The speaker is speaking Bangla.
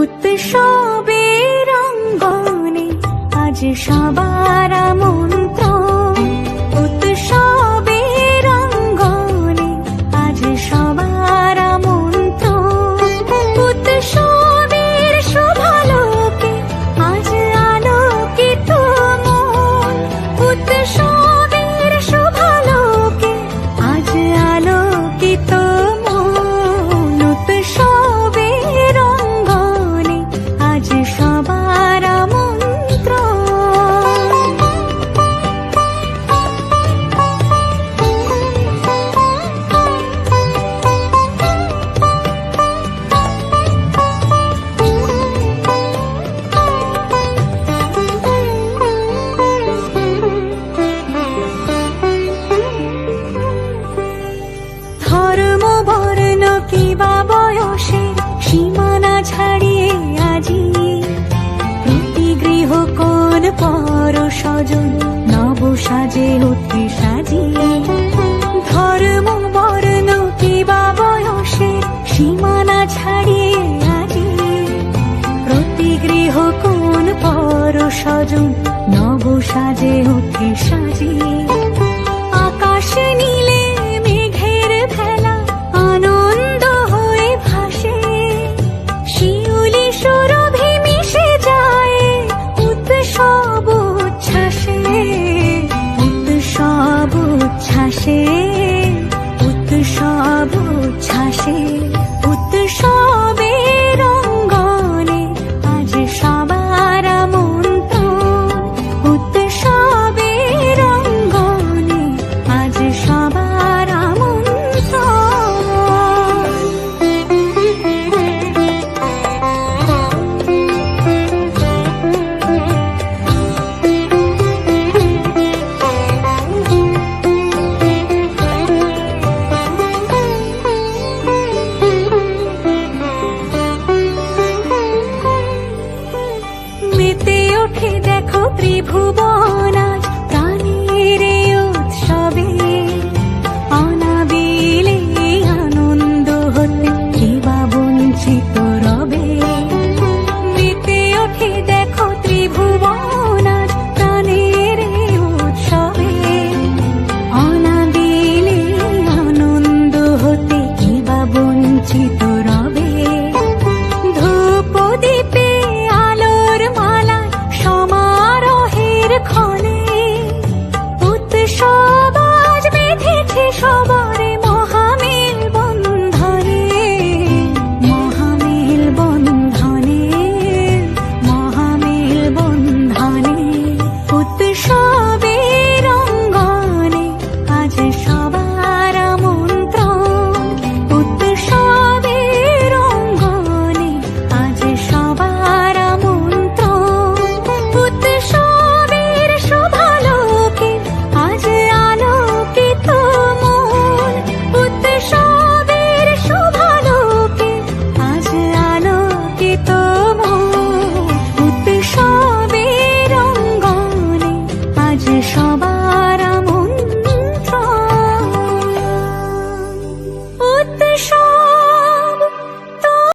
উৎসবের অঙ্গনে আজ সবার আমন্ত্রণ। উৎসবের অঙ্গনে আজ সবার আমন্ত্রণ। উৎসবের শোভালোকে আজ আলোকিত মন। উৎসবের শোভালোকে আজ আলোকিত মন। উৎসবের অঙ্গনে আজ সবার আমন্ত্রণ। ধর্ম বর্ণ কিবা বয়সের সীমানা ছাড়িয়ে আজি প্রতি গৃহ কোন পর স্বজন নব সাজে ওঠে সাজিয়ে। ধর্ম বর্ণ কিবা বয়সের সীমানা ছাড়িয়ে আজি প্রতি গৃহ কোন পর স্বজন নব সাজে ওঠে সাজিয়ে। আকাশ নীলে মেঘের ভেলা আনন্দ হয়ে ভাসে। শিউলি সুরভি মিশে যায় উৎসব উচ্ছ্বাসে। উৎসব উচ্ছ্বাসে। উৎসব উচ্ছ্বাসে। উৎসবের অঙ্গনে আজ সবার আমন্ত্রণ। উৎসবের অঙ্গনে আজ সবার মেতে ওঠে দেখো ত্রিভুবন আজ প্রাণের এই উৎসবে। অনাবিলে আনন্দ হতে কিবা বঞ্চিত রবে। মেতে ওঠে দেখো ত্রিভুবন আজ প্রাণের এই উৎসবে। অনাবিলে আনন্দ হতে কিবা বঞ্চিত রবে। ধূপ দীপে আলোর মালা সমারোহের ক্ষণে উৎসব আজ বেঁধেছে সবার মহামেল বন্ধনে। মহামেল বন্ধনে। মহামেল বন্ধনে। উৎসবের অঙ্গনে আজ